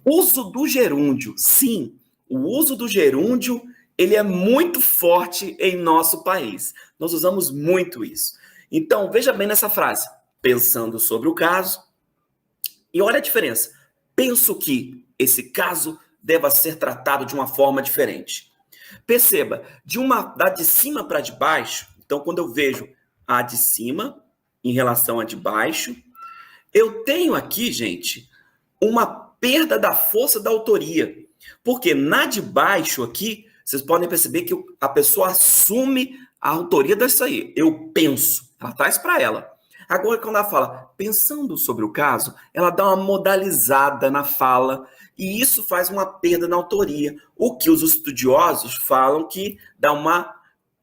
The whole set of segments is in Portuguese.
Uso do gerúndio. Sim, o uso do gerúndio, ele é muito forte em nosso país. Nós usamos muito isso. Então, veja bem nessa frase. Pensando sobre o caso. E olha a diferença. Penso que esse caso deva ser tratado de uma forma diferente. Perceba, da de cima para de baixo, então quando eu vejo a de cima em relação a de baixo, eu tenho aqui, gente, uma perda da força da autoria. Porque na de baixo aqui, vocês podem perceber que a pessoa assume a autoria disso aí. Eu penso, ela traz para ela. Agora, quando ela fala, pensando sobre o caso, ela dá uma modalizada na fala e isso faz uma perda na autoria. O que os estudiosos falam que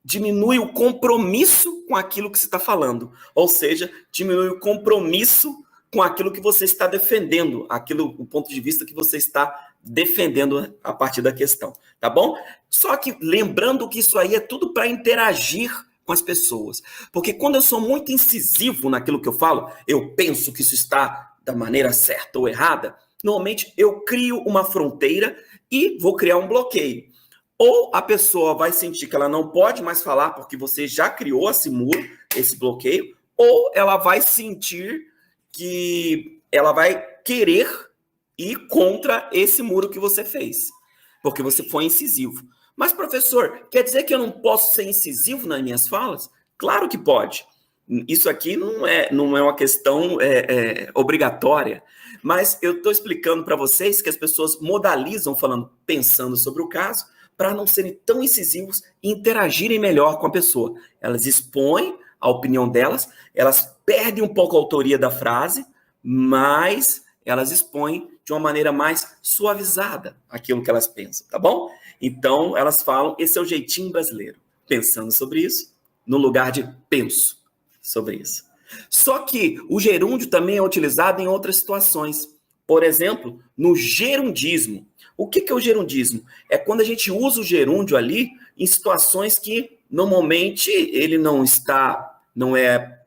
diminui o compromisso com aquilo que se está falando. Ou seja, diminui o compromisso com aquilo que você está defendendo, o ponto de vista que você está defendendo a partir da questão, tá bom? Só que lembrando que isso aí é tudo para interagir com as pessoas. Porque quando eu sou muito incisivo naquilo que eu falo, eu penso que isso está da maneira certa ou errada, normalmente eu crio uma fronteira e vou criar um bloqueio. Ou a pessoa vai sentir que ela não pode mais falar porque você já criou esse muro, esse bloqueio, ou ela vai sentir que ela vai querer ir contra esse muro que você fez, porque você foi incisivo. Mas, professor, quer dizer que eu não posso ser incisivo nas minhas falas? Claro que pode. Isso aqui não é uma questão obrigatória, mas eu estou explicando para vocês que as pessoas modalizam pensando sobre o caso, para não serem tão incisivos e interagirem melhor com a pessoa. Elas expõem a opinião delas, elas perdem um pouco a autoria da frase, mas elas expõem de uma maneira mais suavizada aquilo que elas pensam, tá bom? Então, elas falam, esse é o jeitinho brasileiro, pensando sobre isso, no lugar de penso sobre isso. Só que o gerúndio também é utilizado em outras situações. Por exemplo, no gerundismo. O que é o gerundismo? É quando a gente usa o gerúndio ali em situações que normalmente ele não é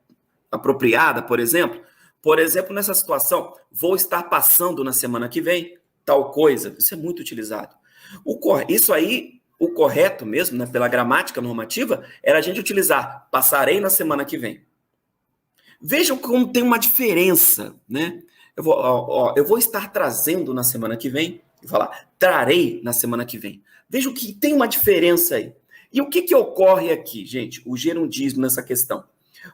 apropriada, por exemplo. Por exemplo, nessa situação, vou estar passando na semana que vem tal coisa. Isso é muito utilizado. Isso aí, o correto mesmo, né, pela gramática normativa, era a gente utilizar passarei na semana que vem. Vejam como tem uma diferença, né? Eu vou estar trazendo na semana que vem, vou falar trarei na semana que vem. Vejam que tem uma diferença aí. E o que ocorre aqui, gente? O gerundismo nessa questão.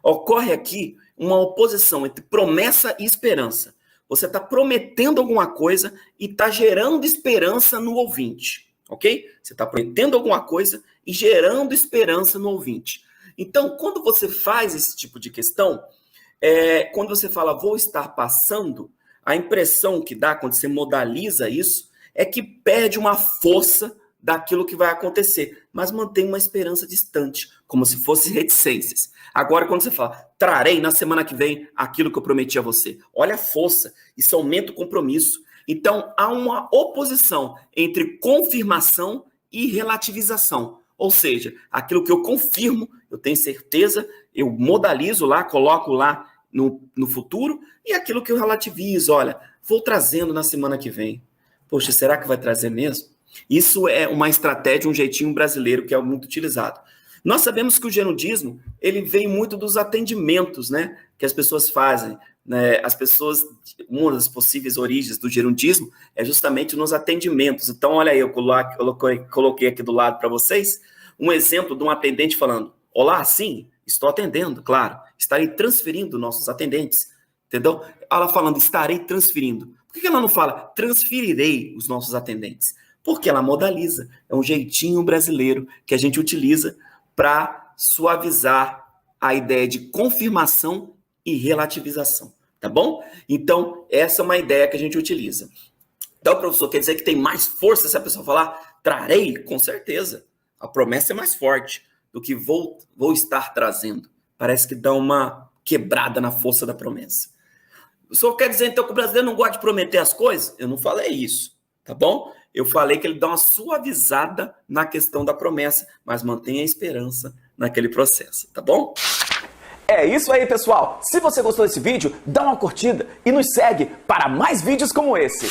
Ocorre aqui uma oposição entre promessa e esperança. Você está prometendo alguma coisa e está gerando esperança no ouvinte, ok? Você está prometendo alguma coisa e gerando esperança no ouvinte. Então, quando você faz esse tipo de questão, quando você fala vou estar passando, a impressão que dá quando você modaliza isso é que perde uma força daquilo que vai acontecer, mas mantém uma esperança distante, como se fossem reticências. Agora, quando você fala, trarei na semana que vem aquilo que eu prometi a você, olha a força, isso aumenta o compromisso. Então, há uma oposição entre confirmação e relativização. Ou seja, aquilo que eu confirmo, eu tenho certeza, eu modalizo lá, coloco lá no futuro, e aquilo que eu relativizo, olha, vou trazendo na semana que vem. Poxa, será que vai trazer mesmo? Isso é uma estratégia, um jeitinho brasileiro que é muito utilizado. Nós sabemos que o gerundismo, ele vem muito dos atendimentos, né, que as pessoas fazem. Né? Uma das possíveis origens do gerundismo é justamente nos atendimentos. Então, olha aí, eu coloquei aqui do lado para vocês um exemplo de um atendente falando, olá, sim, estou atendendo, claro, estarei transferindo nossos atendentes, entendeu? Ela falando, estarei transferindo. Por que ela não fala, transferirei os nossos atendentes? Porque ela modaliza, é um jeitinho brasileiro que a gente utiliza para suavizar a ideia de confirmação e relativização, tá bom? Então, essa é uma ideia que a gente utiliza. Então, professor, quer dizer que tem mais força se a pessoa falar trarei? Com certeza. A promessa é mais forte do que vou estar trazendo. Parece que dá uma quebrada na força da promessa. O senhor quer dizer, então, que o brasileiro não gosta de prometer as coisas? Eu não falei isso, tá bom? Eu falei que ele dá uma suavizada na questão da promessa, mas mantém a esperança naquele processo, tá bom? É isso aí, pessoal. Se você gostou desse vídeo, dá uma curtida e nos segue para mais vídeos como esse.